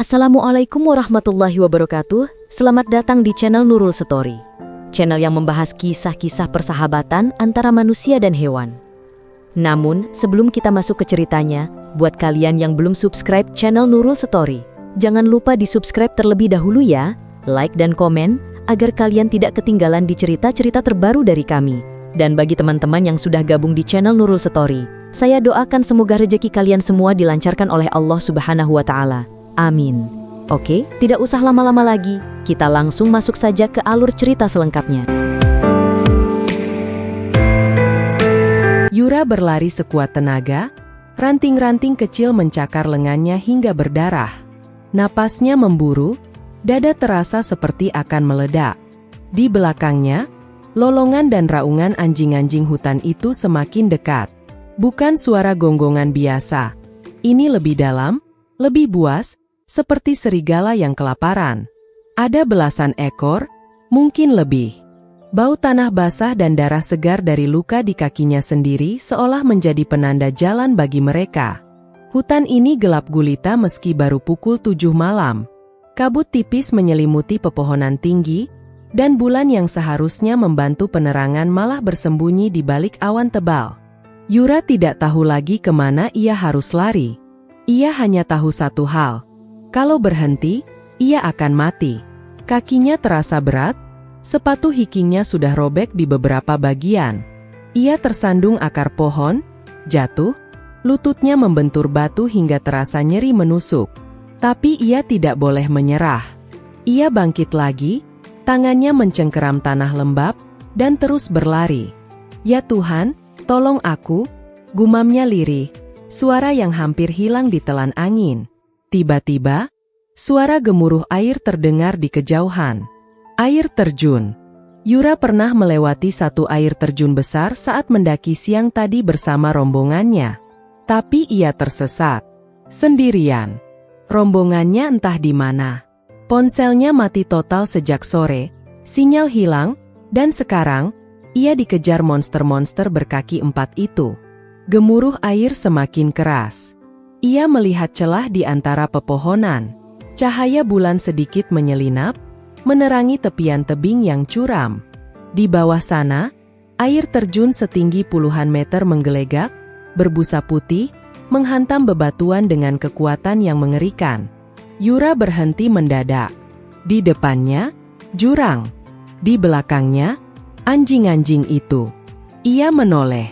Assalamualaikum warahmatullahi wabarakatuh. Selamat datang di channel Nurul Story, channel yang membahas kisah-kisah persahabatan antara manusia dan hewan. Namun, sebelum kita masuk ke ceritanya, buat kalian yang belum subscribe channel Nurul Story, jangan lupa di-subscribe terlebih dahulu ya, like dan komen, agar kalian tidak ketinggalan di cerita-cerita terbaru dari kami. Dan bagi teman-teman yang sudah gabung di channel Nurul Story, saya doakan semoga rezeki kalian semua dilancarkan oleh Allah Subhanahu wa Ta'ala. Amin. Oke, tidak usah lama-lama lagi, kita langsung masuk saja ke alur cerita selengkapnya. Yura berlari sekuat tenaga, ranting-ranting kecil mencakar lengannya hingga berdarah. Napasnya memburu, dada terasa seperti akan meledak. Di belakangnya, lolongan dan raungan anjing-anjing hutan itu semakin dekat. Bukan suara gonggongan biasa. Ini lebih dalam, lebih buas, seperti serigala yang kelaparan. Ada belasan ekor, mungkin lebih. Bau tanah basah dan darah segar dari luka di kakinya sendiri seolah menjadi penanda jalan bagi mereka. Hutan ini gelap gulita meski baru pukul 7 malam. Kabut tipis menyelimuti pepohonan tinggi, dan bulan yang seharusnya membantu penerangan malah bersembunyi di balik awan tebal. Yura tidak tahu lagi kemana ia harus lari. Ia hanya tahu satu hal. Kalau berhenti, ia akan mati. Kakinya terasa berat, sepatu hikingnya sudah robek di beberapa bagian. Ia tersandung akar pohon, jatuh, lututnya membentur batu hingga terasa nyeri menusuk. Tapi ia tidak boleh menyerah. Ia bangkit lagi, tangannya mencengkeram tanah lembab, dan terus berlari. "Ya Tuhan, tolong aku," gumamnya lirih, suara yang hampir hilang ditelan angin. Tiba-tiba, suara gemuruh air terdengar di kejauhan. Air terjun. Yura pernah melewati satu air terjun besar saat mendaki siang tadi bersama rombongannya. Tapi ia tersesat. Sendirian. Rombongannya entah di mana. Ponselnya mati total sejak sore, sinyal hilang, dan sekarang, ia dikejar monster-monster berkaki 4 itu. Gemuruh air semakin keras. Ia melihat celah di antara pepohonan. Cahaya bulan sedikit menyelinap, menerangi tepian tebing yang curam. Di bawah sana, air terjun setinggi puluhan meter menggelegak, berbusa putih, menghantam bebatuan dengan kekuatan yang mengerikan. Yura berhenti mendadak. Di depannya, jurang. Di belakangnya, anjing-anjing itu. Ia menoleh.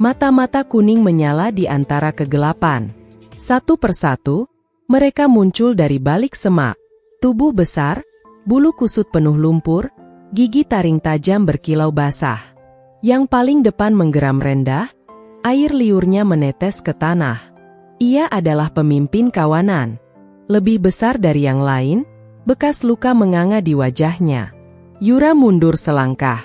Mata-mata kuning menyala di antara kegelapan. Satu persatu, mereka muncul dari balik semak. Tubuh besar, bulu kusut penuh lumpur, gigi taring tajam berkilau basah. Yang paling depan menggeram rendah, air liurnya menetes ke tanah. Ia adalah pemimpin kawanan. Lebih besar dari yang lain, bekas luka menganga di wajahnya. Yura mundur selangkah.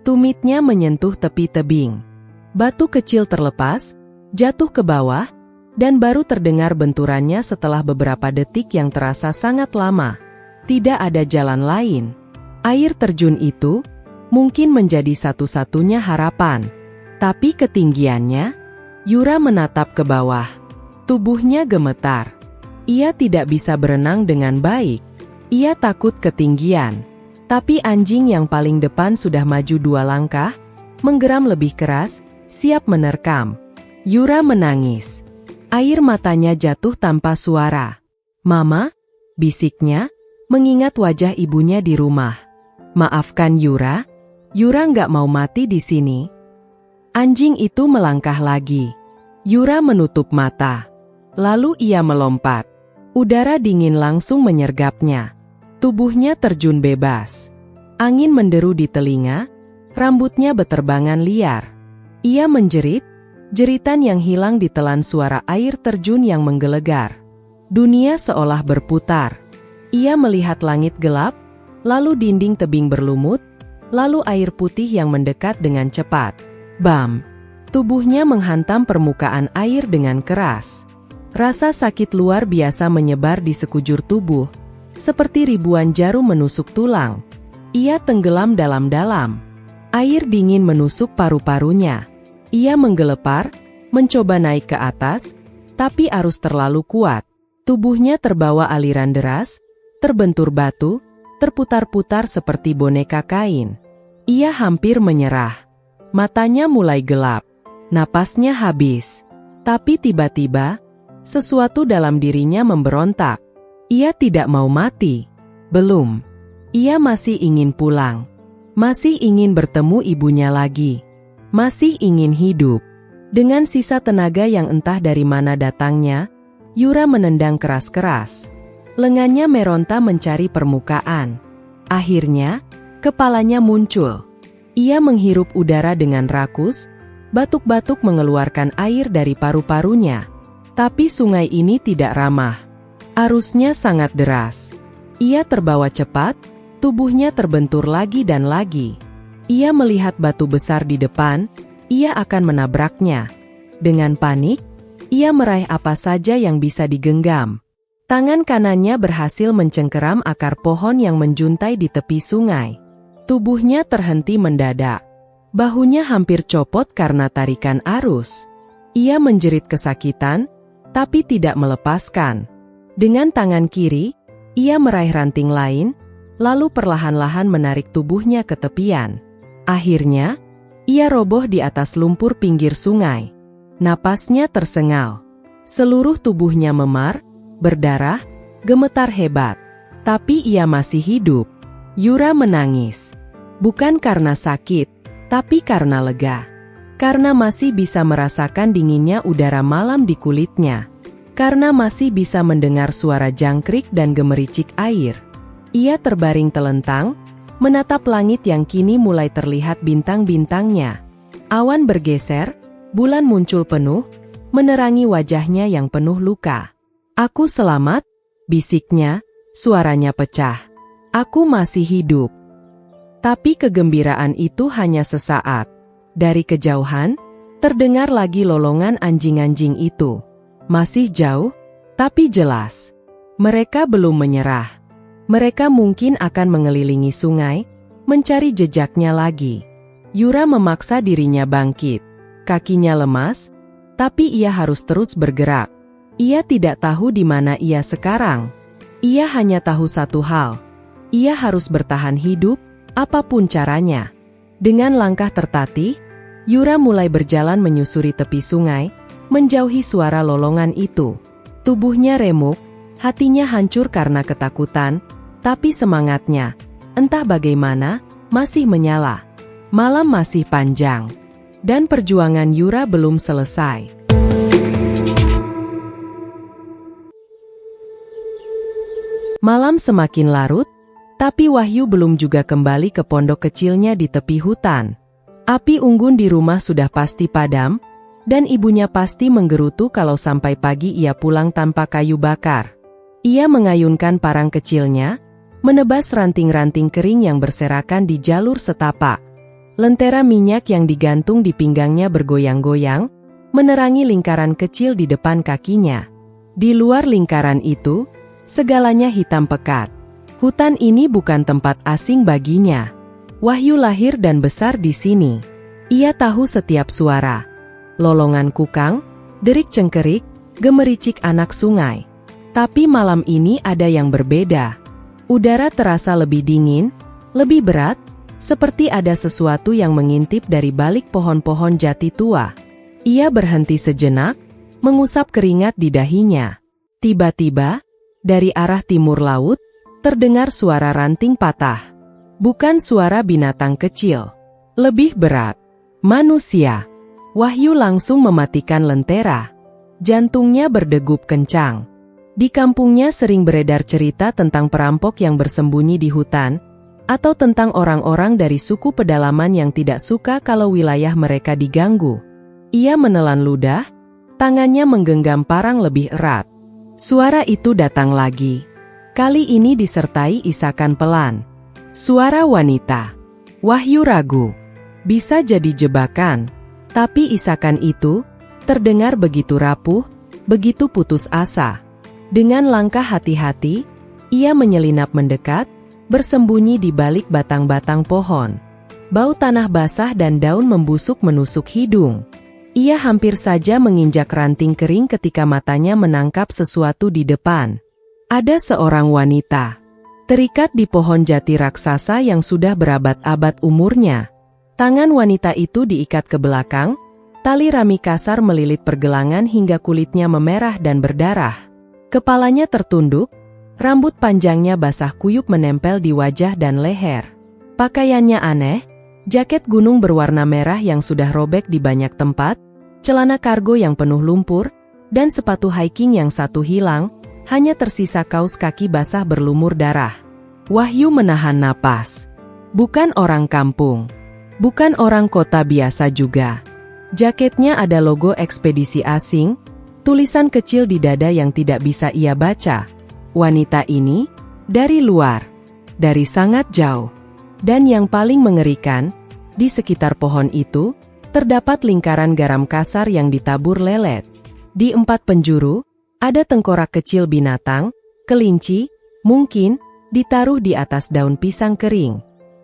Tumitnya menyentuh tepi tebing. Batu kecil terlepas, jatuh ke bawah, dan baru terdengar benturannya setelah beberapa detik yang terasa sangat lama. Tidak ada jalan lain. Air terjun itu mungkin menjadi satu-satunya harapan. Tapi ketinggiannya, Yura menatap ke bawah. Tubuhnya gemetar. Ia tidak bisa berenang dengan baik. Ia takut ketinggian. Tapi anjing yang paling depan sudah maju 2 langkah, menggeram lebih keras, siap menerkam. Yura menangis. Air matanya jatuh tanpa suara. "Mama?" bisiknya, mengingat wajah ibunya di rumah. "Maafkan Yura, Yura nggak mau mati di sini." Anjing itu melangkah lagi. Yura menutup mata. Lalu ia melompat. Udara dingin langsung menyergapnya. Tubuhnya terjun bebas. Angin menderu di telinga, rambutnya beterbangan liar. Ia menjerit, jeritan yang hilang ditelan suara air terjun yang menggelegar. Dunia seolah berputar. Ia melihat langit gelap, lalu dinding tebing berlumut, lalu air putih yang mendekat dengan cepat. Bam! Tubuhnya menghantam permukaan air dengan keras. Rasa sakit luar biasa menyebar di sekujur tubuh, seperti ribuan jarum menusuk tulang. Ia tenggelam dalam-dalam. Air dingin menusuk paru-parunya. Ia menggelepar, mencoba naik ke atas, tapi arus terlalu kuat. Tubuhnya terbawa aliran deras, terbentur batu, terputar-putar seperti boneka kain. Ia hampir menyerah. Matanya mulai gelap. Napasnya habis. Tapi tiba-tiba, sesuatu dalam dirinya memberontak. Ia tidak mau mati. Belum. Ia masih ingin pulang. Masih ingin bertemu ibunya lagi. Masih ingin hidup. Dengan sisa tenaga yang entah dari mana datangnya, Yura menendang keras-keras. Lengannya meronta mencari permukaan. Akhirnya, kepalanya muncul. Ia menghirup udara dengan rakus, batuk-batuk mengeluarkan air dari paru-parunya. Tapi sungai ini tidak ramah. Arusnya sangat deras. Ia terbawa cepat, tubuhnya terbentur lagi dan lagi. Ia melihat batu besar di depan, ia akan menabraknya. Dengan panik, ia meraih apa saja yang bisa digenggam. Tangan kanannya berhasil mencengkeram akar pohon yang menjuntai di tepi sungai. Tubuhnya terhenti mendadak. Bahunya hampir copot karena tarikan arus. Ia menjerit kesakitan, tapi tidak melepaskan. Dengan tangan kiri, ia meraih ranting lain, lalu perlahan-lahan menarik tubuhnya ke tepian. Akhirnya, ia roboh di atas lumpur pinggir sungai. Napasnya tersengal. Seluruh tubuhnya memar, berdarah, gemetar hebat. Tapi ia masih hidup. Yura menangis. Bukan karena sakit, tapi karena lega. Karena masih bisa merasakan dinginnya udara malam di kulitnya. Karena masih bisa mendengar suara jangkrik dan gemericik air. Ia terbaring telentang, menatap langit yang kini mulai terlihat bintang-bintangnya. Awan bergeser, bulan muncul penuh, menerangi wajahnya yang penuh luka. "Aku selamat," bisiknya, suaranya pecah. "Aku masih hidup." Tapi kegembiraan itu hanya sesaat. Dari kejauhan, terdengar lagi lolongan anjing-anjing itu. Masih jauh, tapi jelas. Mereka belum menyerah. Mereka mungkin akan mengelilingi sungai, mencari jejaknya lagi. Yura memaksa dirinya bangkit. Kakinya lemas, tapi ia harus terus bergerak. Ia tidak tahu di mana ia sekarang. Ia hanya tahu satu hal. Ia harus bertahan hidup, apapun caranya. Dengan langkah tertatih, Yura mulai berjalan menyusuri tepi sungai, menjauhi suara lolongan itu. Tubuhnya remuk, hatinya hancur karena ketakutan, tapi semangatnya, entah bagaimana, masih menyala. Malam masih panjang. Dan perjuangan Yura belum selesai. Malam semakin larut, tapi Wahyu belum juga kembali ke pondok kecilnya di tepi hutan. Api unggun di rumah sudah pasti padam, dan ibunya pasti menggerutu kalau sampai pagi ia pulang tanpa kayu bakar. Ia mengayunkan parang kecilnya, menebas ranting-ranting kering yang berserakan di jalur setapak. Lentera minyak yang digantung di pinggangnya bergoyang-goyang, menerangi lingkaran kecil di depan kakinya. Di luar lingkaran itu, segalanya hitam pekat. Hutan ini bukan tempat asing baginya. Wahyu lahir dan besar di sini. Ia tahu setiap suara. Lolongan kukang, derik cengkerik, gemericik anak sungai. Tapi malam ini ada yang berbeda. Udara terasa lebih dingin, lebih berat, seperti ada sesuatu yang mengintip dari balik pohon-pohon jati tua. Ia berhenti sejenak, mengusap keringat di dahinya. Tiba-tiba, dari arah timur laut, terdengar suara ranting patah. Bukan suara binatang kecil. Lebih berat. Manusia. Wahyu langsung mematikan lentera. Jantungnya berdegup kencang. Di kampungnya sering beredar cerita tentang perampok yang bersembunyi di hutan, atau tentang orang-orang dari suku pedalaman yang tidak suka kalau wilayah mereka diganggu. Ia menelan ludah, tangannya menggenggam parang lebih erat. Suara itu datang lagi. Kali ini disertai isakan pelan. Suara wanita. Wahyu ragu. Bisa jadi jebakan. Tapi isakan itu terdengar begitu rapuh, begitu putus asa. Dengan langkah hati-hati, ia menyelinap mendekat, bersembunyi di balik batang-batang pohon. Bau tanah basah dan daun membusuk menusuk hidung. Ia hampir saja menginjak ranting kering ketika matanya menangkap sesuatu di depan. Ada seorang wanita terikat di pohon jati raksasa yang sudah berabad-abad umurnya. Tangan wanita itu diikat ke belakang, tali rami kasar melilit pergelangan hingga kulitnya memerah dan berdarah. Kepalanya tertunduk, rambut panjangnya basah kuyup menempel di wajah dan leher. Pakaiannya aneh, jaket gunung berwarna merah yang sudah robek di banyak tempat, celana kargo yang penuh lumpur, dan sepatu hiking yang satu hilang, hanya tersisa kaos kaki basah berlumur darah. Wahyu menahan napas. Bukan orang kampung. Bukan orang kota biasa juga. Jaketnya ada logo ekspedisi asing, tulisan kecil di dada yang tidak bisa ia baca. Wanita ini, dari luar, dari sangat jauh. Dan yang paling mengerikan, di sekitar pohon itu, terdapat lingkaran garam kasar yang ditabur lelet. Di 4 penjuru, ada tengkorak kecil binatang, kelinci, mungkin, ditaruh di atas daun pisang kering.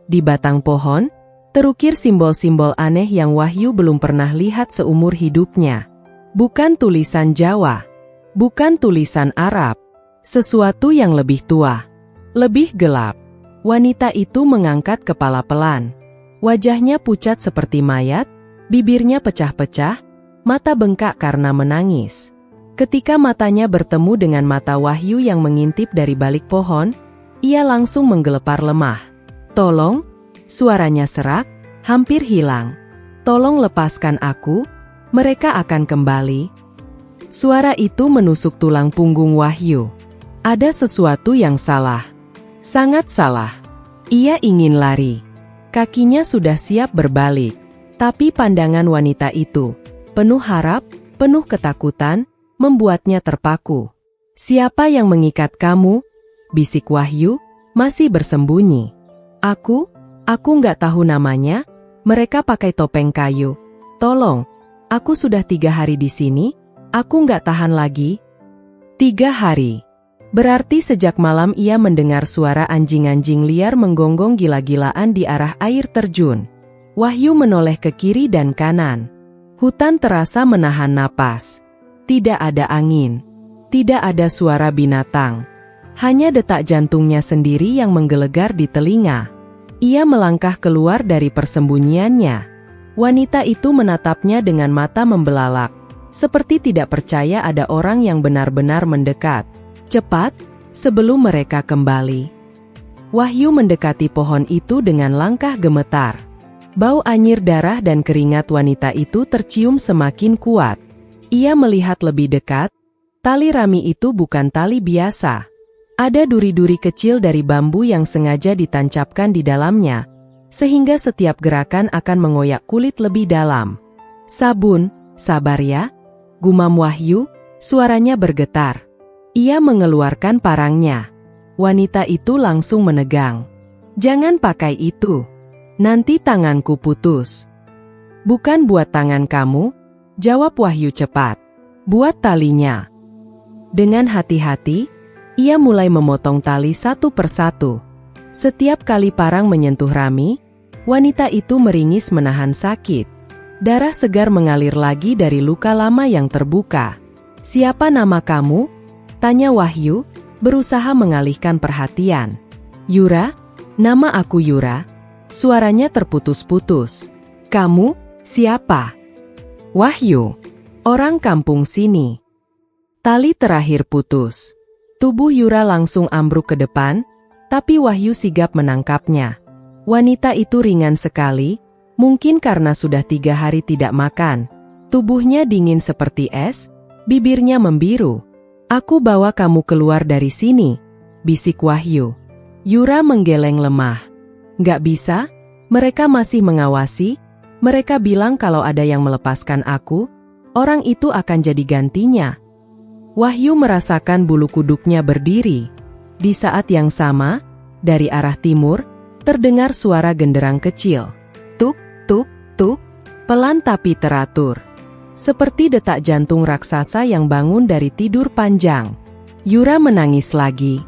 Di batang pohon, terukir simbol-simbol aneh yang Wahyu belum pernah lihat seumur hidupnya. Bukan tulisan Jawa, bukan tulisan Arab, sesuatu yang lebih tua, lebih gelap. Wanita itu mengangkat kepala pelan. Wajahnya pucat seperti mayat, bibirnya pecah-pecah, mata bengkak karena menangis. Ketika matanya bertemu dengan mata Wahyu yang mengintip dari balik pohon, ia langsung menggelepar lemah. "Tolong," suaranya serak, hampir hilang. "Tolong lepaskan aku, mereka akan kembali." Suara itu menusuk tulang punggung Wahyu. Ada sesuatu yang salah. Sangat salah. Ia ingin lari. Kakinya sudah siap berbalik. Tapi pandangan wanita itu, penuh harap, penuh ketakutan, membuatnya terpaku. "Siapa yang mengikat kamu?" bisik Wahyu, masih bersembunyi. Aku nggak tahu namanya, mereka pakai topeng kayu. Tolong, aku sudah 3 hari di sini, aku nggak tahan lagi." 3 hari. Berarti sejak malam ia mendengar suara anjing-anjing liar menggonggong gila-gilaan di arah air terjun. Wahyu menoleh ke kiri dan kanan. Hutan terasa menahan napas. Tidak ada angin. Tidak ada suara binatang. Hanya detak jantungnya sendiri yang menggelegar di telinga. Ia melangkah keluar dari persembunyiannya. Wanita itu menatapnya dengan mata membelalak, seperti tidak percaya ada orang yang benar-benar mendekat. Cepat, sebelum mereka kembali. Wahyu mendekati pohon itu dengan langkah gemetar. Bau anyir darah dan keringat wanita itu tercium semakin kuat. Ia melihat lebih dekat. Tali rami itu bukan tali biasa. Ada duri-duri kecil dari bambu yang sengaja ditancapkan di dalamnya, sehingga setiap gerakan akan mengoyak kulit lebih dalam. "Sabun, sabar ya," gumam Wahyu, suaranya bergetar. Ia mengeluarkan parangnya. Wanita itu langsung menegang. "Jangan pakai itu. Nanti tanganku putus." "Bukan buat tangan kamu," jawab Wahyu cepat. "Buat talinya." Dengan hati-hati, ia mulai memotong tali satu persatu. Setiap kali parang menyentuh rami, wanita itu meringis menahan sakit. Darah segar mengalir lagi dari luka lama yang terbuka. "Siapa nama kamu?" tanya Wahyu, berusaha mengalihkan perhatian. "Yura, nama aku Yura." Suaranya terputus-putus. "Kamu, siapa?" "Wahyu, orang kampung sini." Tali terakhir putus. Tubuh Yura langsung ambruk ke depan, tapi Wahyu sigap menangkapnya. Wanita itu ringan sekali, mungkin karena sudah 3 hari tidak makan. Tubuhnya dingin seperti es, bibirnya membiru. "Aku bawa kamu keluar dari sini," bisik Wahyu. Yura menggeleng lemah. "Nggak bisa, mereka masih mengawasi. Mereka bilang kalau ada yang melepaskan aku, orang itu akan jadi gantinya." Wahyu merasakan bulu kuduknya berdiri. Di saat yang sama, dari arah timur, terdengar suara genderang kecil. Tuk, tuk, tuk, pelan tapi teratur. Seperti detak jantung raksasa yang bangun dari tidur panjang. Yura menangis lagi.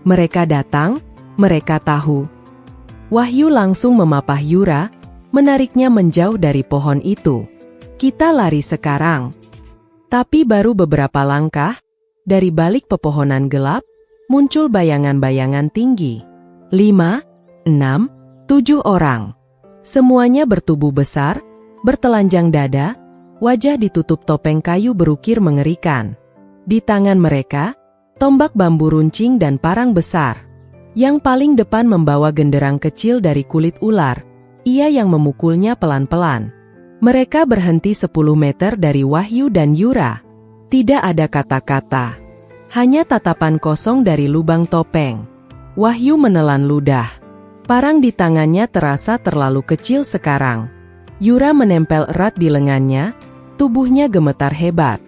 Mereka datang, mereka tahu. Wahyu langsung memapah Yura, menariknya menjauh dari pohon itu. Kita lari sekarang. Tapi baru beberapa langkah, dari balik pepohonan gelap, muncul bayangan-bayangan tinggi. 5, 6, 7 orang. Semuanya bertubuh besar, bertelanjang dada, wajah ditutup topeng kayu berukir mengerikan. Di tangan mereka, tombak bambu runcing dan parang besar. Yang paling depan membawa genderang kecil dari kulit ular, ia yang memukulnya pelan-pelan. Mereka berhenti 10 meter dari Wahyu dan Yura. Tidak ada kata-kata. Hanya tatapan kosong dari lubang topeng. Wahyu menelan ludah. Parang di tangannya terasa terlalu kecil sekarang. Yura menempel erat di lengannya, tubuhnya gemetar hebat.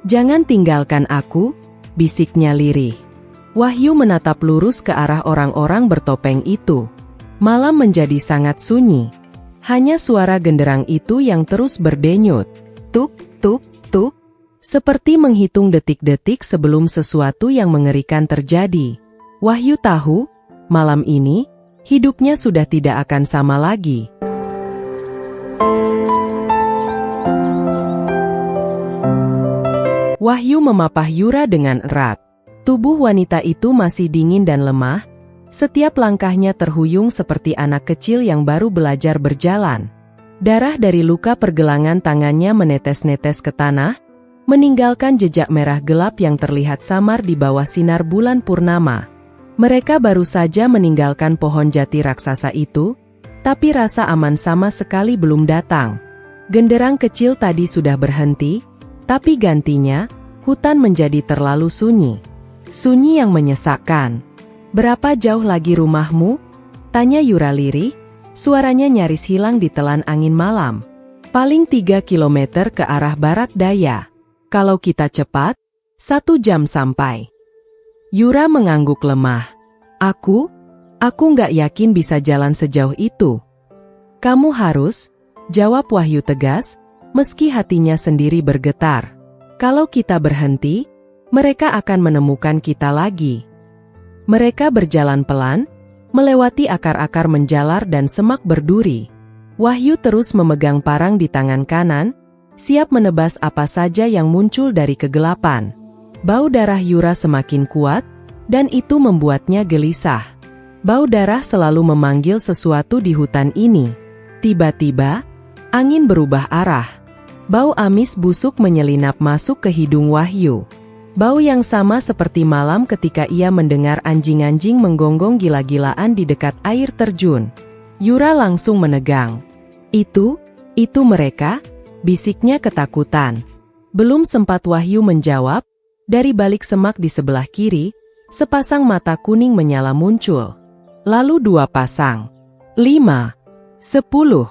"Jangan tinggalkan aku," bisiknya lirih. Wahyu menatap lurus ke arah orang-orang bertopeng itu. Malam menjadi sangat sunyi. Hanya suara genderang itu yang terus berdenyut. Tuk, tuk, tuk. Seperti menghitung detik-detik sebelum sesuatu yang mengerikan terjadi. Wahyu tahu, malam ini, hidupnya sudah tidak akan sama lagi. Wahyu memapah Yura dengan erat. Tubuh wanita itu masih dingin dan lemah. Setiap langkahnya terhuyung seperti anak kecil yang baru belajar berjalan. Darah dari luka pergelangan tangannya menetes-netes ke tanah, meninggalkan jejak merah gelap yang terlihat samar di bawah sinar bulan purnama. Mereka baru saja meninggalkan pohon jati raksasa itu, tapi rasa aman sama sekali belum datang. Genderang kecil tadi sudah berhenti, tapi gantinya, hutan menjadi terlalu sunyi. Sunyi yang menyesakkan. "Berapa jauh lagi rumahmu?" tanya Yura lirih, suaranya nyaris hilang di telan angin malam. "Paling 3 kilometer ke arah barat daya. Kalau kita cepat, 1 jam sampai." Yura mengangguk lemah. Aku nggak yakin bisa jalan sejauh itu." "Kamu harus," jawab Wahyu tegas, meski hatinya sendiri bergetar. "Kalau kita berhenti, mereka akan menemukan kita lagi." Mereka berjalan pelan, melewati akar-akar menjalar dan semak berduri. Wahyu terus memegang parang di tangan kanan, siap menebas apa saja yang muncul dari kegelapan. Bau darah Yura semakin kuat, dan itu membuatnya gelisah. Bau darah selalu memanggil sesuatu di hutan ini. Tiba-tiba, angin berubah arah. Bau amis busuk menyelinap masuk ke hidung Wahyu. Bau yang sama seperti malam ketika ia mendengar anjing-anjing menggonggong gila-gilaan di dekat air terjun. Yura langsung menegang. Itu mereka?" bisiknya ketakutan. Belum sempat Wahyu menjawab, dari balik semak di sebelah kiri, sepasang mata kuning menyala muncul. Lalu 2 pasang. 5, 10,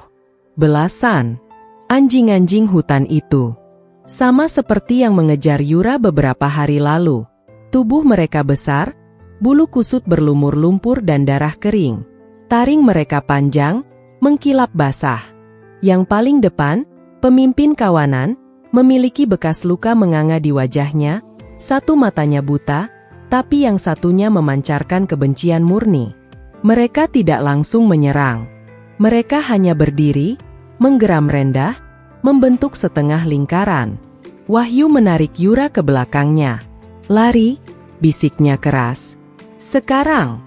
belasan. Anjing-anjing hutan itu. Sama seperti yang mengejar Yura beberapa hari lalu. Tubuh mereka besar, bulu kusut berlumur lumpur dan darah kering. Taring mereka panjang, mengkilap basah. Yang paling depan, pemimpin kawanan, memiliki bekas luka menganga di wajahnya. Satu matanya buta, tapi yang satunya memancarkan kebencian murni. Mereka tidak langsung menyerang. Mereka hanya berdiri, menggeram rendah, membentuk setengah lingkaran. Wahyu menarik Yura ke belakangnya. "Lari," bisiknya keras. "Sekarang."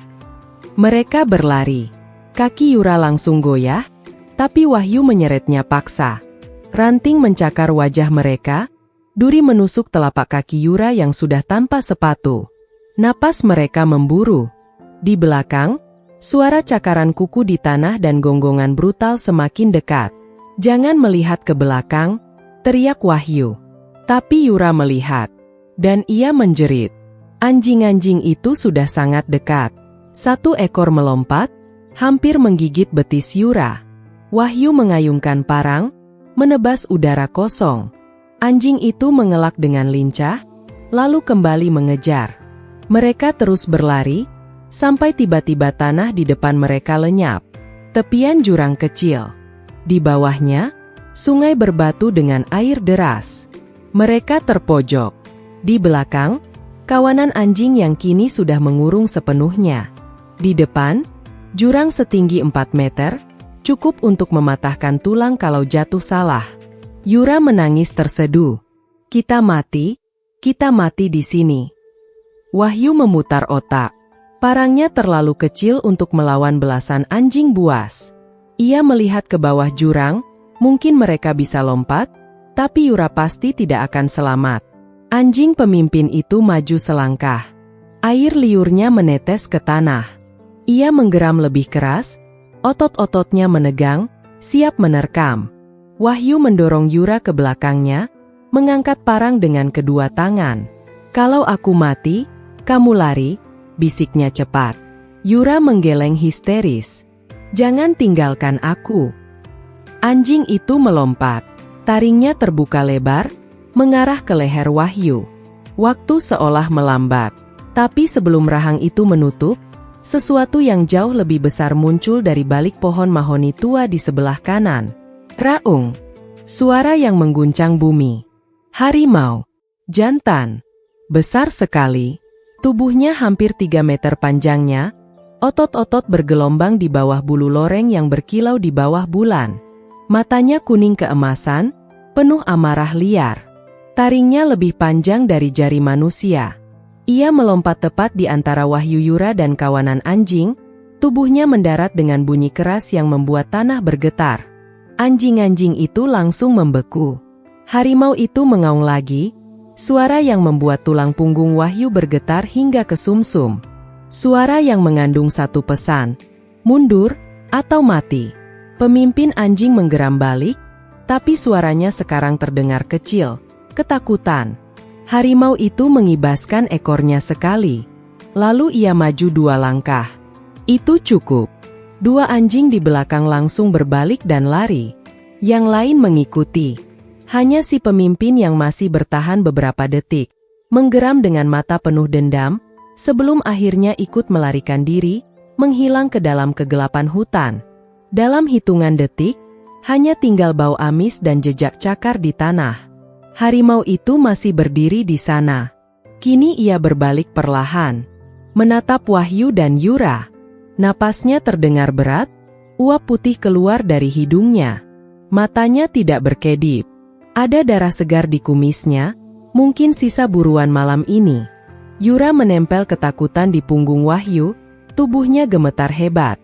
Mereka berlari. Kaki Yura langsung goyah, tapi Wahyu menyeretnya paksa. Ranting mencakar wajah mereka, duri menusuk telapak kaki Yura yang sudah tanpa sepatu. Napas mereka memburu. Di belakang, suara cakaran kuku di tanah dan gonggongan brutal semakin dekat. "Jangan melihat ke belakang," teriak Wahyu. Tapi Yura melihat. Dan ia menjerit. Anjing-anjing itu sudah sangat dekat. Satu ekor melompat, hampir menggigit betis Yura. Wahyu mengayunkan parang, menebas udara kosong. Anjing itu mengelak dengan lincah, lalu kembali mengejar. Mereka terus berlari, sampai tiba-tiba tanah di depan mereka lenyap. Tepian jurang kecil. Di bawahnya, sungai berbatu dengan air deras. Mereka terpojok. Di belakang, kawanan anjing yang kini sudah mengurung sepenuhnya. Di depan, jurang setinggi 4 meter, cukup untuk mematahkan tulang kalau jatuh salah. Yura menangis terseduh. Kita mati di sini. Wahyu memutar otak. Parangnya terlalu kecil untuk melawan belasan anjing buas. Ia melihat ke bawah jurang, mungkin mereka bisa lompat, tapi Yura pasti tidak akan selamat. Anjing pemimpin itu maju selangkah. Air liurnya menetes ke tanah. Ia menggeram lebih keras, otot-ototnya menegang, siap menerkam. Wahyu mendorong Yura ke belakangnya, mengangkat parang dengan kedua tangan. Kalau aku mati, kamu lari, bisiknya cepat. Yura menggeleng histeris. Jangan tinggalkan aku. Anjing itu melompat. Taringnya terbuka lebar, mengarah ke leher Wahyu. Waktu seolah melambat. Tapi sebelum rahang itu menutup, sesuatu yang jauh lebih besar muncul dari balik pohon mahoni tua di sebelah kanan. Raung. Suara yang mengguncang bumi. Harimau. Jantan. Besar sekali. Tubuhnya hampir 3 meter panjangnya. Otot-otot bergelombang di bawah bulu loreng yang berkilau di bawah bulan. Matanya kuning keemasan, penuh amarah liar. Taringnya lebih panjang dari jari manusia. Ia melompat tepat di antara Wahyu, Yura dan kawanan anjing. Tubuhnya mendarat dengan bunyi keras yang membuat tanah bergetar. Anjing-anjing itu langsung membeku. Harimau itu mengaung lagi, suara yang membuat tulang punggung Wahyu bergetar hingga ke sumsum. Suara yang mengandung satu pesan, mundur atau mati. Pemimpin anjing menggeram balik, tapi suaranya sekarang terdengar kecil, ketakutan. Harimau itu mengibaskan ekornya sekali. Lalu ia maju 2 langkah. Itu cukup. 2 anjing di belakang langsung berbalik dan lari. Yang lain mengikuti. Hanya si pemimpin yang masih bertahan beberapa detik, menggeram dengan mata penuh dendam, sebelum akhirnya ikut melarikan diri, menghilang ke dalam kegelapan hutan. Dalam hitungan detik, hanya tinggal bau amis dan jejak cakar di tanah. Harimau itu masih berdiri di sana. Kini ia berbalik perlahan, menatap Wahyu dan Yura. Napasnya terdengar berat, uap putih keluar dari hidungnya. Matanya tidak berkedip. Ada darah segar di kumisnya, mungkin sisa buruan malam ini. Yura menempel ketakutan di punggung Wahyu, tubuhnya gemetar hebat.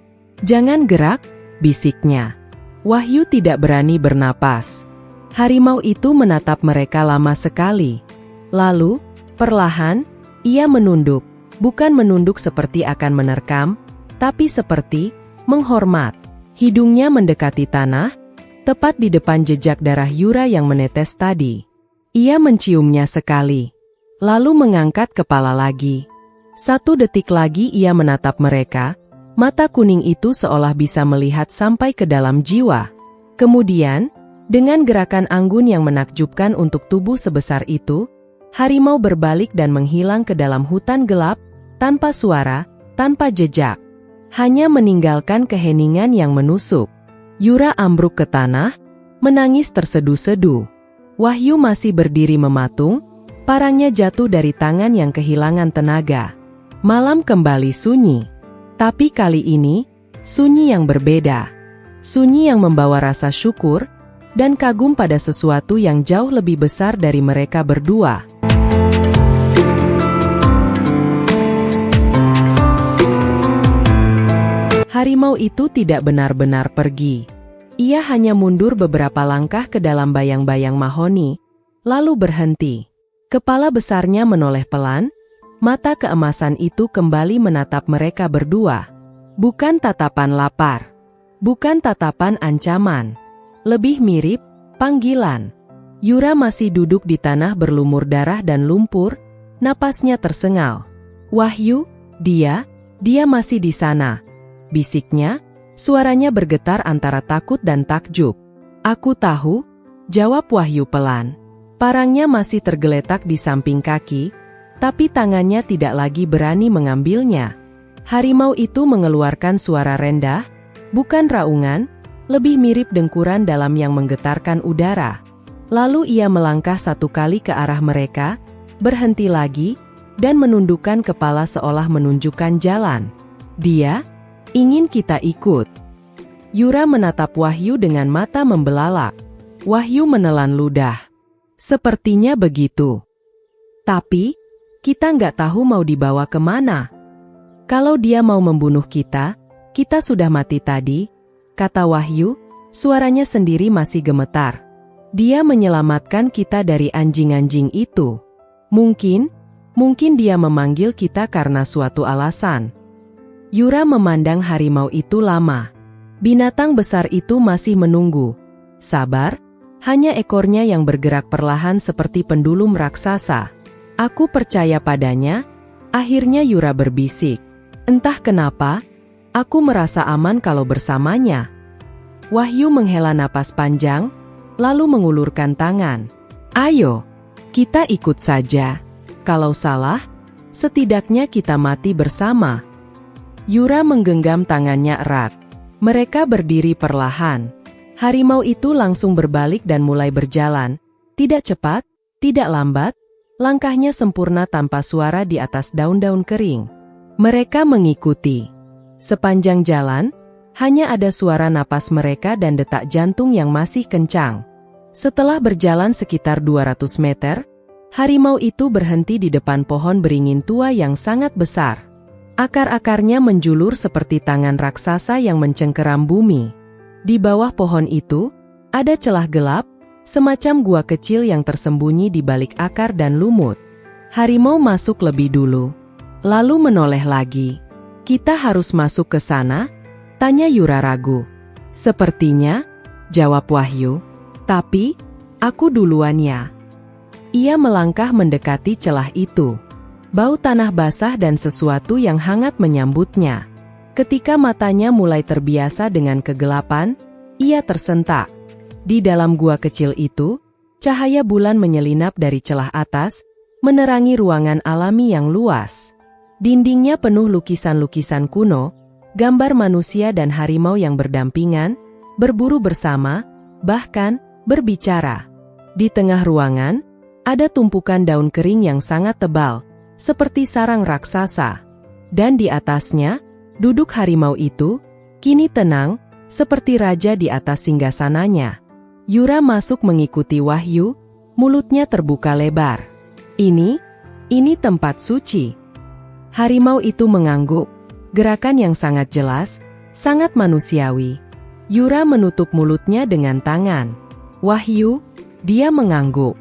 Jangan gerak, bisiknya. Wahyu tidak berani bernapas. Harimau itu menatap mereka lama sekali. Lalu, perlahan, ia menunduk. Bukan menunduk seperti akan menerkam, tapi seperti menghormat. Hidungnya mendekati tanah, tepat di depan jejak darah Yura yang menetes tadi. Ia menciumnya sekali, lalu mengangkat kepala lagi. 1 detik lagi ia menatap mereka, mata kuning itu seolah bisa melihat sampai ke dalam jiwa. Kemudian, dengan gerakan anggun yang menakjubkan untuk tubuh sebesar itu, harimau berbalik dan menghilang ke dalam hutan gelap, tanpa suara, tanpa jejak. Hanya meninggalkan keheningan yang menusuk. Yura ambruk ke tanah, menangis terseduh-seduh. Wahyu masih berdiri mematung, parangnya jatuh dari tangan yang kehilangan tenaga. Malam kembali sunyi. Tapi kali ini, sunyi yang berbeda. Sunyi yang membawa rasa syukur, dan kagum pada sesuatu yang jauh lebih besar dari mereka berdua. Harimau itu tidak benar-benar pergi. Ia hanya mundur beberapa langkah ke dalam bayang-bayang mahoni, lalu berhenti. Kepala besarnya menoleh pelan, mata keemasan itu kembali menatap mereka berdua. Bukan tatapan lapar, bukan tatapan ancaman. Lebih mirip panggilan. Yura masih duduk di tanah berlumur darah dan lumpur, napasnya tersengal. Wahyu, dia masih di sana. Bisiknya, suaranya bergetar antara takut dan takjub. Aku tahu, jawab Wahyu pelan. Parangnya masih tergeletak di samping kaki, tapi tangannya tidak lagi berani mengambilnya. Harimau itu mengeluarkan suara rendah, bukan raungan, lebih mirip dengkuran dalam yang menggetarkan udara. Lalu ia melangkah 1 kali ke arah mereka, berhenti lagi, dan menundukkan kepala seolah menunjukkan jalan. Dia ingin kita ikut. Yura menatap Wahyu dengan mata membelalak. Wahyu menelan ludah. Sepertinya begitu. Tapi, kita nggak tahu mau dibawa kemana. Kalau dia mau membunuh kita sudah mati tadi, kata Wahyu, suaranya sendiri masih gemetar. Dia menyelamatkan kita dari anjing-anjing itu. Mungkin dia memanggil kita karena suatu alasan. Yura memandang harimau itu lama. Binatang besar itu masih menunggu. Sabar, hanya ekornya yang bergerak perlahan seperti pendulum raksasa. Aku percaya padanya, akhirnya Yura berbisik. Entah kenapa, aku merasa aman kalau bersamanya. Wahyu menghela napas panjang, lalu mengulurkan tangan. Ayo, kita ikut saja. Kalau salah, setidaknya kita mati bersama. Yura menggenggam tangannya erat. Mereka berdiri perlahan. Harimau itu langsung berbalik dan mulai berjalan. Tidak cepat, tidak lambat, langkahnya sempurna tanpa suara di atas daun-daun kering. Mereka mengikuti. Sepanjang jalan, hanya ada suara napas mereka dan detak jantung yang masih kencang. Setelah berjalan sekitar 200 meter, harimau itu berhenti di depan pohon beringin tua yang sangat besar. Akar-akarnya menjulur seperti tangan raksasa yang mencengkeram bumi. Di bawah pohon itu, ada celah gelap, semacam gua kecil yang tersembunyi di balik akar dan lumut. Harimau masuk lebih dulu, lalu menoleh lagi. Kita harus masuk ke sana? Tanya Yura ragu. Sepertinya, jawab Wahyu. Tapi, aku duluan ya. Ia melangkah mendekati celah itu. Bau tanah basah dan sesuatu yang hangat menyambutnya. Ketika matanya mulai terbiasa dengan kegelapan, ia tersentak. Di dalam gua kecil itu, cahaya bulan menyelinap dari celah atas, menerangi ruangan alami yang luas. Dindingnya penuh lukisan-lukisan kuno, gambar manusia dan harimau yang berdampingan, berburu bersama, bahkan berbicara. Di tengah ruangan, ada tumpukan daun kering yang sangat tebal, seperti sarang raksasa. Dan di atasnya, duduk harimau itu, kini tenang, seperti raja di atas singgasananya. Yura masuk mengikuti Wahyu, mulutnya terbuka lebar. Ini tempat suci. Harimau itu mengangguk, gerakan yang sangat jelas, sangat manusiawi. Yura menutup mulutnya dengan tangan. Wahyu, dia mengangguk.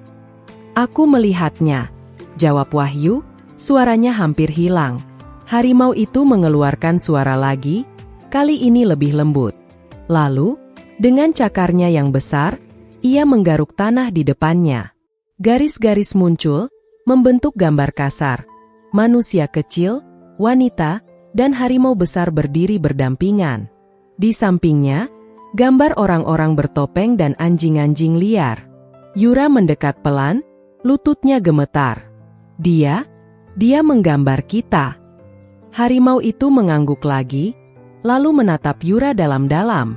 Aku melihatnya, jawab Wahyu, suaranya hampir hilang. Harimau itu mengeluarkan suara lagi, kali ini lebih lembut. Lalu, dengan cakarnya yang besar, ia menggaruk tanah di depannya. Garis-garis muncul, membentuk gambar kasar. Manusia kecil, wanita, dan harimau besar berdiri berdampingan. Di sampingnya, gambar orang-orang bertopeng dan anjing-anjing liar. Yura mendekat pelan, lututnya gemetar. Dia menggambar kita. Harimau itu mengangguk lagi, lalu menatap Yura dalam-dalam.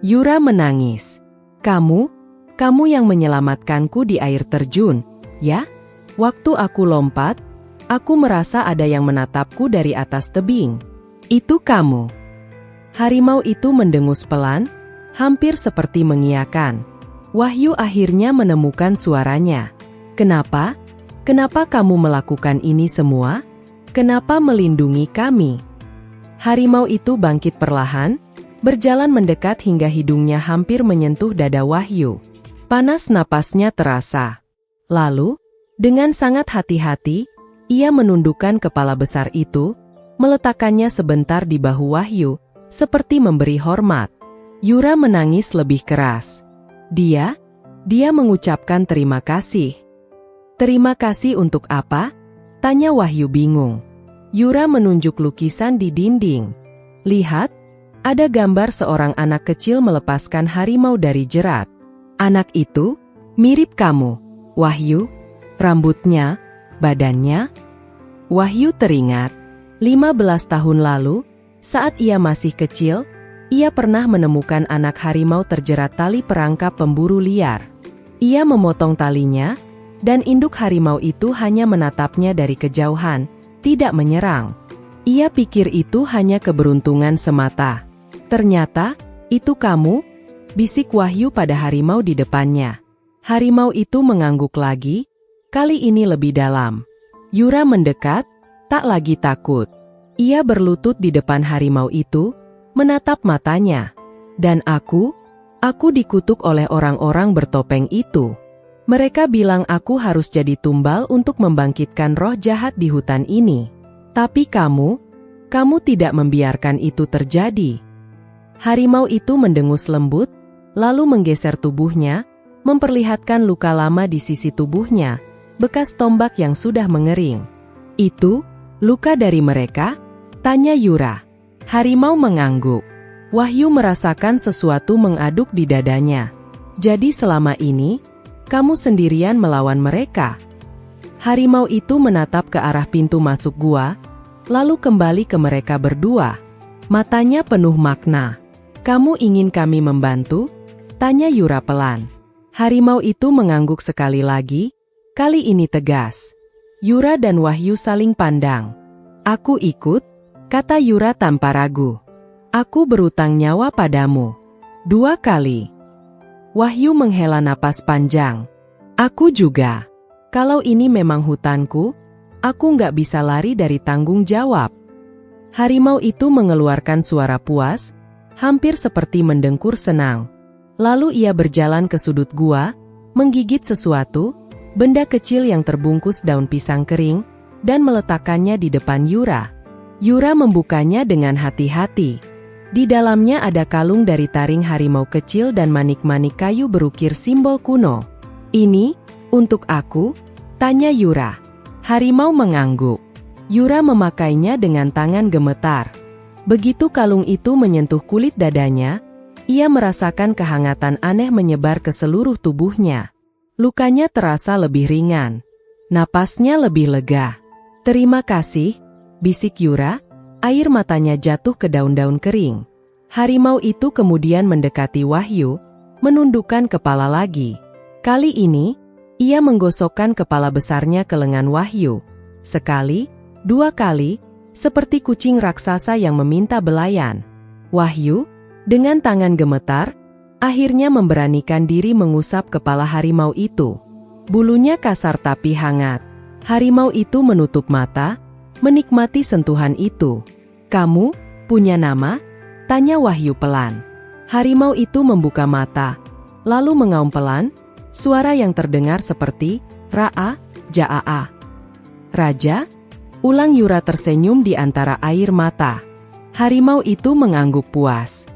Yura menangis. Kamu yang menyelamatkanku di air terjun, ya? Waktu aku lompat, aku merasa ada yang menatapku dari atas tebing. Itu kamu. Harimau itu mendengus pelan, hampir seperti mengiyakan. Wahyu akhirnya menemukan suaranya. Kenapa? Kenapa kamu melakukan ini semua? Kenapa melindungi kami? Harimau itu bangkit perlahan, berjalan mendekat hingga hidungnya hampir menyentuh dada Wahyu. Panas napasnya terasa. Lalu, dengan sangat hati-hati, ia menundukkan kepala besar itu, meletakkannya sebentar di bahu Wahyu, seperti memberi hormat. Yura menangis lebih keras. Dia mengucapkan terima kasih. Terima kasih untuk apa? Tanya Wahyu bingung. Yura menunjuk lukisan di dinding. Lihat, ada gambar seorang anak kecil melepaskan harimau dari jerat. Anak itu mirip kamu, Wahyu. Rambutnya, badannya. Wahyu teringat, 15 tahun lalu, saat ia masih kecil, ia pernah menemukan anak harimau terjerat tali perangkap pemburu liar. Ia memotong talinya, dan induk harimau itu hanya menatapnya dari kejauhan, tidak menyerang. Ia pikir itu hanya keberuntungan semata. Ternyata, itu kamu? bisik Wahyu pada harimau di depannya. Harimau itu mengangguk lagi, kali ini lebih dalam. Yura mendekat, tak lagi takut. Ia berlutut di depan harimau itu, menatap matanya. Dan aku dikutuk oleh orang-orang bertopeng itu. Mereka bilang aku harus jadi tumbal untuk membangkitkan roh jahat di hutan ini. Tapi kamu tidak membiarkan itu terjadi. Harimau itu mendengus lembut, lalu menggeser tubuhnya, memperlihatkan luka lama di sisi tubuhnya, bekas tombak yang sudah mengering. Itu, luka dari mereka? Tanya Yura. Harimau mengangguk. Wahyu merasakan sesuatu mengaduk di dadanya. Jadi selama ini, kamu sendirian melawan mereka? Harimau itu menatap ke arah pintu masuk gua, lalu kembali ke mereka berdua. Matanya penuh makna. Kamu ingin kami membantu? Tanya Yura pelan. Harimau itu mengangguk sekali lagi, kali ini tegas. Yura dan Wahyu saling pandang. Aku ikut, kata Yura tanpa ragu. Aku berutang nyawa padamu. 2 kali. Wahyu menghela napas panjang. Aku juga. Kalau ini memang hutanku, aku nggak bisa lari dari tanggung jawab. Harimau itu mengeluarkan suara puas, hampir seperti mendengkur senang. Lalu ia berjalan ke sudut gua, menggigit sesuatu, benda kecil yang terbungkus daun pisang kering, dan meletakkannya di depan Yura. Yura membukanya dengan hati-hati. Di dalamnya ada kalung dari taring harimau kecil dan manik-manik kayu berukir simbol kuno. Ini, untuk aku? Tanya Yura. Harimau mengangguk. Yura memakainya dengan tangan gemetar. Begitu kalung itu menyentuh kulit dadanya, ia merasakan kehangatan aneh menyebar ke seluruh tubuhnya. Lukanya terasa lebih ringan. Napasnya lebih lega. Terima kasih, bisik Yura, air matanya jatuh ke daun-daun kering. Harimau itu kemudian mendekati Wahyu, menundukkan kepala lagi. Kali ini, ia menggosokkan kepala besarnya ke lengan Wahyu. Sekali, 2 kali, seperti kucing raksasa yang meminta belayan. Wahyu, dengan tangan gemetar, akhirnya memberanikan diri mengusap kepala harimau itu. Bulunya kasar tapi hangat. Harimau itu menutup mata, menikmati sentuhan itu. Kamu punya nama? Tanya Wahyu pelan. Harimau itu membuka mata, lalu mengaum pelan, suara yang terdengar seperti, Ra'a, Ja'a. Raja? Ulang Yura tersenyum di antara air mata. Harimau itu mengangguk puas.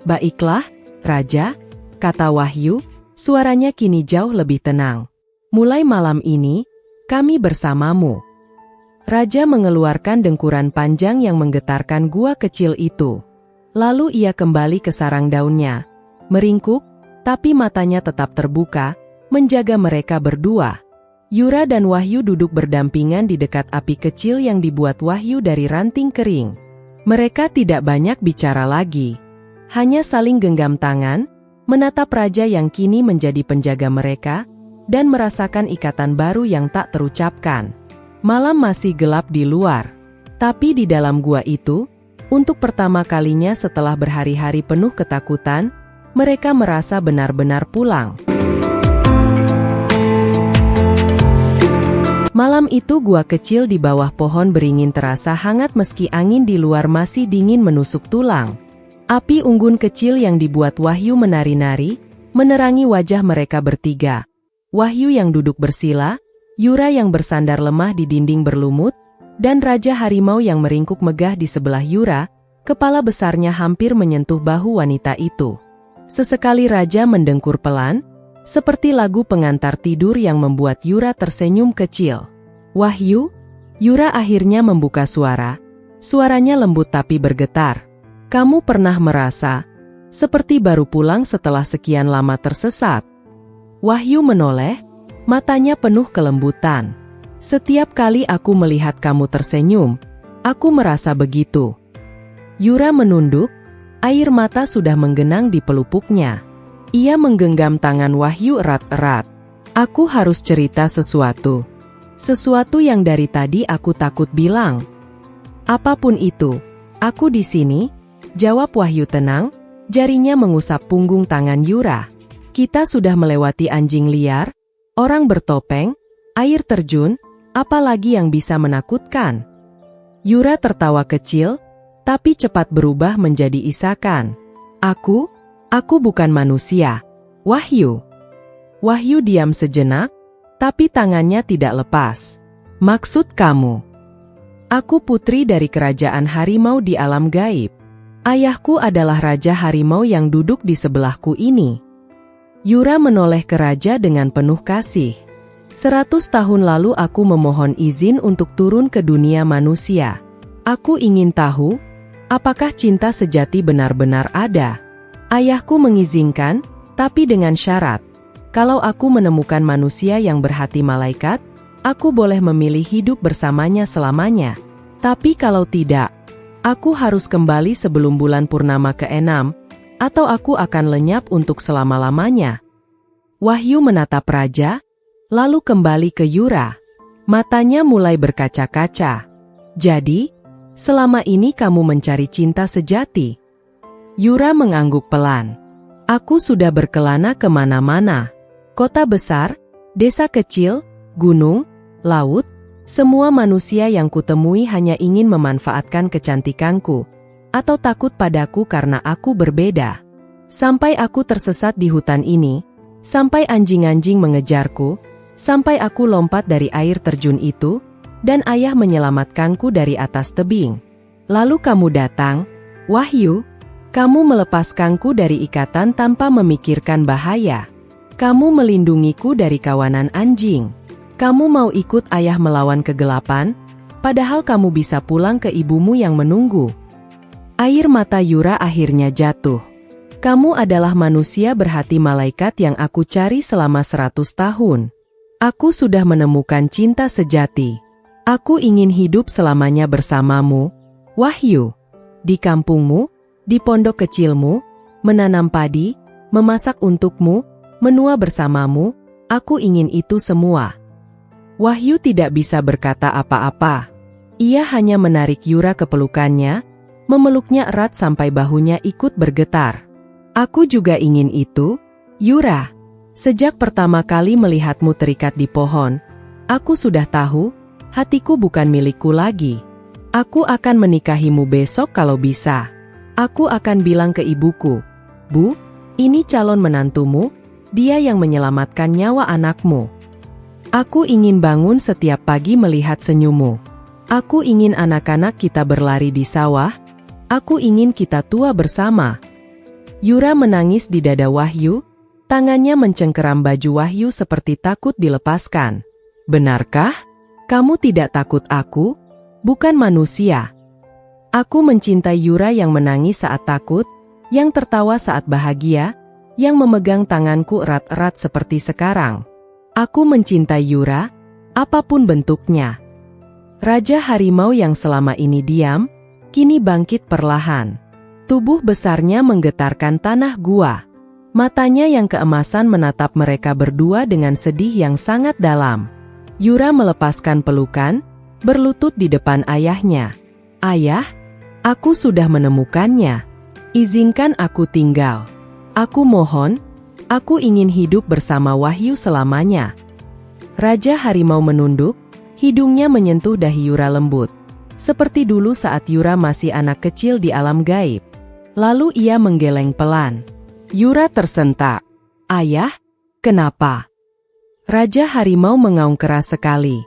Baiklah, Raja, kata Wahyu, suaranya kini jauh lebih tenang. Mulai malam ini, kami bersamamu. Raja mengeluarkan dengkuran panjang yang menggetarkan gua kecil itu. Lalu ia kembali ke sarang daunnya, meringkuk, tapi matanya tetap terbuka, menjaga mereka berdua. Yura dan Wahyu duduk berdampingan di dekat api kecil yang dibuat Wahyu dari ranting kering. Mereka tidak banyak bicara lagi. Hanya saling genggam tangan, menatap raja yang kini menjadi penjaga mereka, dan merasakan ikatan baru yang tak terucapkan. Malam masih gelap di luar. Tapi di dalam gua itu, untuk pertama kalinya setelah berhari-hari penuh ketakutan, mereka merasa benar-benar pulang. Malam itu gua kecil di bawah pohon beringin terasa hangat meski angin di luar masih dingin menusuk tulang. Api unggun kecil yang dibuat Wahyu menari-nari, menerangi wajah mereka bertiga. Wahyu yang duduk bersila, Yura yang bersandar lemah di dinding berlumut, dan Raja Harimau yang meringkuk megah di sebelah Yura, kepala besarnya hampir menyentuh bahu wanita itu. Sesekali Raja mendengkur pelan, seperti lagu pengantar tidur yang membuat Yura tersenyum kecil. Wahyu, Yura akhirnya membuka suara. Suaranya lembut tapi bergetar. Kamu pernah merasa seperti baru pulang setelah sekian lama tersesat? Wahyu menoleh, matanya penuh kelembutan. Setiap kali aku melihat kamu tersenyum, aku merasa begitu. Yura menunduk, air mata sudah menggenang di pelupuknya. Ia menggenggam tangan Wahyu erat-erat. Aku harus cerita sesuatu. Sesuatu yang dari tadi aku takut bilang. Apapun itu, aku di sini, jawab Wahyu tenang, Jarinya mengusap punggung tangan Yura. Kita sudah melewati anjing liar, orang bertopeng, air terjun, apalagi yang bisa menakutkan. Yura tertawa kecil, tapi cepat berubah menjadi isakan. Aku bukan manusia. Wahyu. Wahyu diam sejenak, tapi tangannya tidak lepas. Maksud kamu? Aku putri dari kerajaan harimau di alam gaib. Ayahku adalah raja harimau yang duduk di sebelahku ini. Yura menoleh ke raja dengan penuh kasih. 100 tahun lalu aku memohon izin untuk turun ke dunia manusia. Aku ingin tahu, apakah cinta sejati benar-benar ada? Ayahku mengizinkan, tapi dengan syarat. Kalau aku menemukan manusia yang berhati malaikat, aku boleh memilih hidup bersamanya selamanya. Tapi kalau tidak, aku harus kembali sebelum bulan purnama ke-6, atau aku akan lenyap untuk selama-lamanya. Wahyu menatap raja, lalu kembali ke Yura. Matanya mulai berkaca-kaca. Jadi, selama ini kamu mencari cinta sejati? Yura mengangguk pelan. Aku sudah berkelana kemana-mana. Kota besar, desa kecil, gunung, laut, semua manusia yang kutemui hanya ingin memanfaatkan kecantikanku, atau takut padaku karena aku berbeda. Sampai aku tersesat di hutan ini, sampai anjing-anjing mengejarku, sampai aku lompat dari air terjun itu, dan ayah menyelamatkanku dari atas tebing. Lalu kamu datang, Wahyu, kamu melepaskanku dari ikatan tanpa memikirkan bahaya. Kamu melindungiku dari kawanan anjing. Kamu mau ikut ayah melawan kegelapan, padahal kamu bisa pulang ke ibumu yang menunggu. Air mata Yura akhirnya jatuh. Kamu adalah manusia berhati malaikat yang aku cari selama 100 tahun. Aku sudah menemukan cinta sejati. Aku ingin hidup selamanya bersamamu, Wahyu. Di kampungmu, di pondok kecilmu, menanam padi, memasak untukmu, menua bersamamu, aku ingin itu semua. Wahyu tidak bisa berkata apa-apa. Ia hanya menarik Yura ke pelukannya, memeluknya erat sampai bahunya ikut bergetar. Aku juga ingin itu, Yura. Sejak pertama kali melihatmu terikat di pohon, aku sudah tahu, hatiku bukan milikku lagi. Aku akan menikahimu besok kalau bisa. Aku akan bilang ke ibuku, Bu, ini calon menantumu, dia yang menyelamatkan nyawa anakmu. Aku ingin bangun setiap pagi melihat senyummu. Aku ingin anak-anak kita berlari di sawah. Aku ingin kita tua bersama. Yura menangis di dada Wahyu, tangannya mencengkeram baju Wahyu seperti takut dilepaskan. Benarkah? Kamu tidak takut aku? Bukan manusia. Aku mencintai Yura yang menangis saat takut, yang tertawa saat bahagia, yang memegang tanganku erat-erat seperti sekarang. Aku mencintai Yura, apapun bentuknya. Raja harimau yang selama ini diam, kini bangkit perlahan. Tubuh besarnya menggetarkan tanah gua. Matanya yang keemasan menatap mereka berdua dengan sedih yang sangat dalam. Yura melepaskan pelukan, berlutut di depan ayahnya. Ayah, aku sudah menemukannya. Izinkan aku tinggal. Aku mohon, aku ingin hidup bersama Wahyu selamanya. Raja harimau menunduk, hidungnya menyentuh dahi Yura lembut. Seperti dulu saat Yura masih anak kecil di alam gaib. Lalu ia menggeleng pelan. Yura tersentak. Ayah, kenapa? Raja harimau mengaum keras sekali.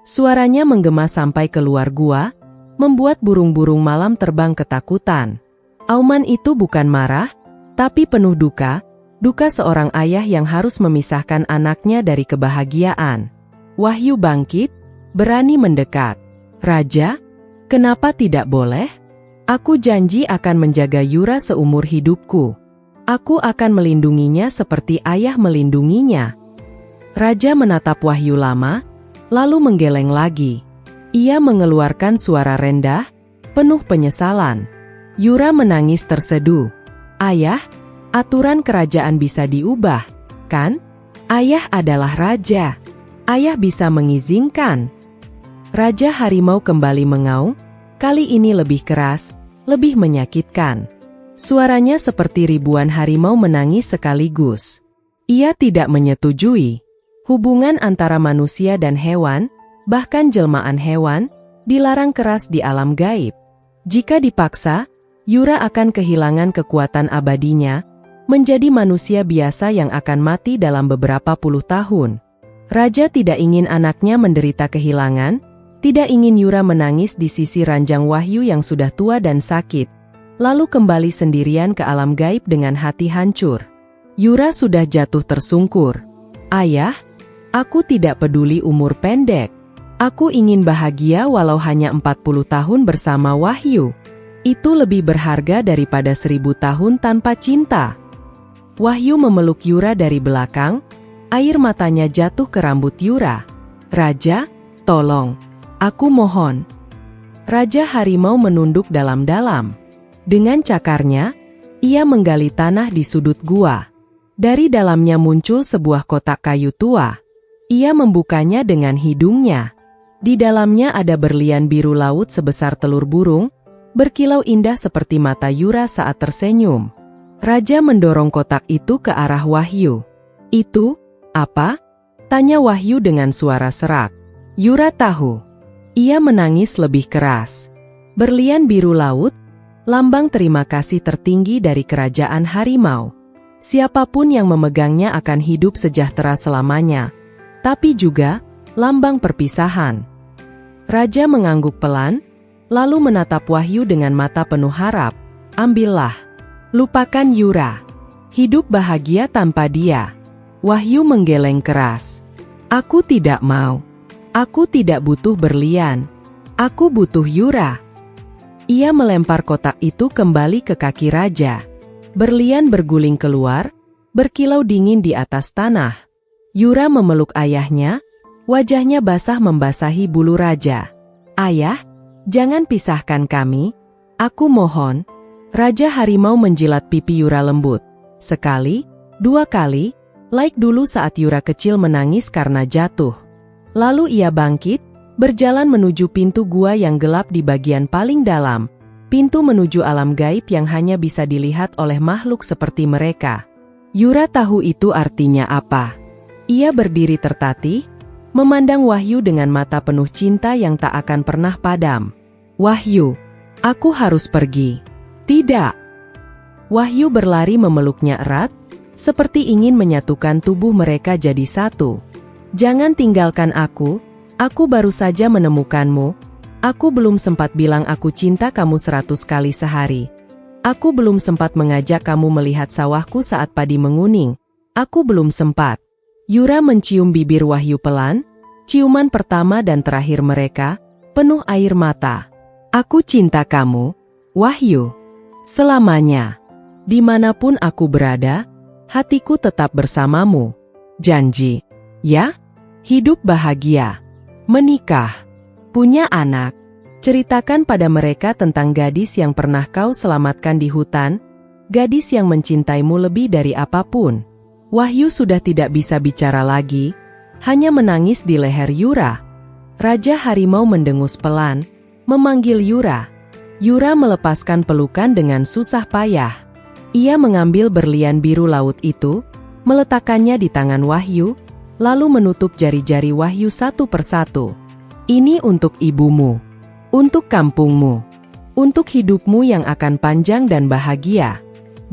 Suaranya menggema sampai keluar gua, membuat burung-burung malam terbang ketakutan. Auman itu bukan marah, tapi penuh duka, duka seorang ayah yang harus memisahkan anaknya dari kebahagiaan. Wahyu bangkit, berani mendekat. Raja, kenapa tidak boleh? Aku janji akan menjaga Yura seumur hidupku. Aku akan melindunginya seperti ayah melindunginya. Raja menatap Wahyu lama, lalu menggeleng lagi. Ia mengeluarkan suara rendah, penuh penyesalan. Yura menangis terseduh. Ayah, aturan kerajaan bisa diubah, kan? Ayah adalah raja. Ayah bisa mengizinkan. Raja harimau kembali mengaum, kali ini lebih keras, lebih menyakitkan. Suaranya seperti ribuan harimau menangis sekaligus. Ia tidak menyetujui. Hubungan antara manusia dan hewan, bahkan jelmaan hewan, dilarang keras di alam gaib. Jika dipaksa, Yura akan kehilangan kekuatan abadinya, menjadi manusia biasa yang akan mati dalam beberapa puluh tahun. Raja tidak ingin anaknya menderita kehilangan, tidak ingin Yura menangis di sisi ranjang wahyu yang sudah tua dan sakit, lalu kembali sendirian ke alam gaib dengan hati hancur. Yura sudah jatuh tersungkur. Ayah, aku tidak peduli umur pendek. Aku ingin bahagia walau hanya 40 tahun bersama Wahyu. Itu lebih berharga daripada 1000 tahun tanpa cinta. Wahyu memeluk Yura dari belakang, air matanya jatuh ke rambut Yura. Raja, tolong, aku mohon. Raja Harimau menunduk dalam-dalam. Dengan cakarnya, ia menggali tanah di sudut gua. Dari dalamnya muncul sebuah kotak kayu tua. Ia membukanya dengan hidungnya. Di dalamnya ada berlian biru laut sebesar telur burung, berkilau indah seperti mata Yura saat tersenyum. Raja mendorong kotak itu ke arah Wahyu. "Itu, apa?" tanya Wahyu dengan suara serak. Yura tahu. Ia menangis lebih keras. Berlian biru laut, lambang terima kasih tertinggi dari kerajaan harimau. Siapapun yang memegangnya akan hidup sejahtera selamanya, tapi juga lambang perpisahan. Raja mengangguk pelan, lalu menatap Wahyu dengan mata penuh harap. "Ambillah. Lupakan Yura. Hidup bahagia tanpa dia." Wahyu menggeleng keras. "Aku tidak mau. Aku tidak butuh berlian. Aku butuh Yura." Ia melempar kotak itu kembali ke kaki raja. Berlian berguling keluar, berkilau dingin di atas tanah. Yura memeluk ayahnya, wajahnya basah membasahi bulu raja. "Ayah, jangan pisahkan kami. Aku mohon." Raja Harimau menjilat pipi Yura lembut. Sekali, dua kali, like dulu saat Yura kecil menangis karena jatuh. Lalu ia bangkit, berjalan menuju pintu gua yang gelap di bagian paling dalam, pintu menuju alam gaib yang hanya bisa dilihat oleh makhluk seperti mereka. Yura tahu itu artinya apa. Ia berdiri tertatih, memandang Wahyu dengan mata penuh cinta yang tak akan pernah padam. "Wahyu, aku harus pergi." "Tidak." Wahyu berlari memeluknya erat, seperti ingin menyatukan tubuh mereka jadi satu. "Jangan tinggalkan aku. Aku baru saja menemukanmu. Aku belum sempat bilang aku cinta kamu 100 kali sehari. Aku belum sempat mengajak kamu melihat sawahku saat padi menguning. Aku belum sempat." Yura mencium bibir Wahyu pelan, ciuman pertama dan terakhir mereka, penuh air mata. "Aku cinta kamu, Wahyu. Selamanya. Dimanapun aku berada, hatiku tetap bersamamu. Janji, ya? Hidup bahagia. Menikah, punya anak." Ceritakan pada mereka tentang gadis yang pernah kau selamatkan di hutan, gadis yang mencintaimu lebih dari apapun. Wahyu sudah tidak bisa bicara lagi, hanya menangis di leher Yura. Raja Harimau mendengus pelan, memanggil Yura. Yura melepaskan pelukan dengan susah payah. Ia mengambil berlian biru laut itu, meletakkannya di tangan Wahyu, lalu menutup jari-jari Wahyu satu persatu. "Ini untuk ibumu, untuk kampungmu, untuk hidupmu yang akan panjang dan bahagia.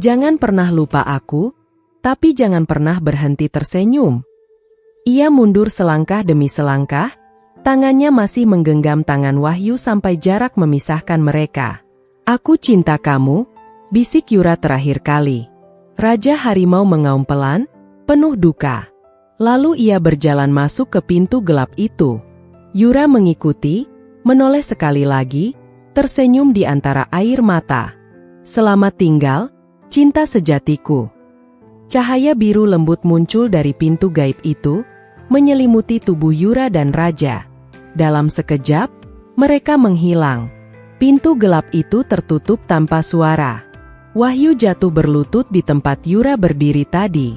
Jangan pernah lupa aku, tapi jangan pernah berhenti tersenyum." Ia mundur selangkah demi selangkah, tangannya masih menggenggam tangan Wahyu sampai jarak memisahkan mereka. "Aku cinta kamu," bisik Yura terakhir kali. Raja Harimau mengaum pelan, penuh duka. Lalu ia berjalan masuk ke pintu gelap itu. Yura mengikuti, menoleh sekali lagi, tersenyum di antara air mata. "Selamat tinggal, cinta sejatiku." Cahaya biru lembut muncul dari pintu gaib itu, menyelimuti tubuh Yura dan Raja. Dalam sekejap, mereka menghilang. Pintu gelap itu tertutup tanpa suara. Wahyu jatuh berlutut di tempat Yura berdiri tadi.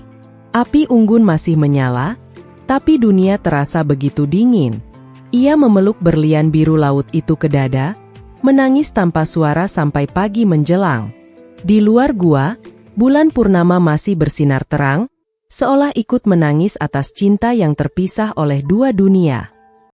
Api unggun masih menyala, tapi dunia terasa begitu dingin. Ia memeluk berlian biru laut itu ke dada, menangis tanpa suara sampai pagi menjelang. Di luar gua, bulan purnama masih bersinar terang, seolah ikut menangis atas cinta yang terpisah oleh dua dunia.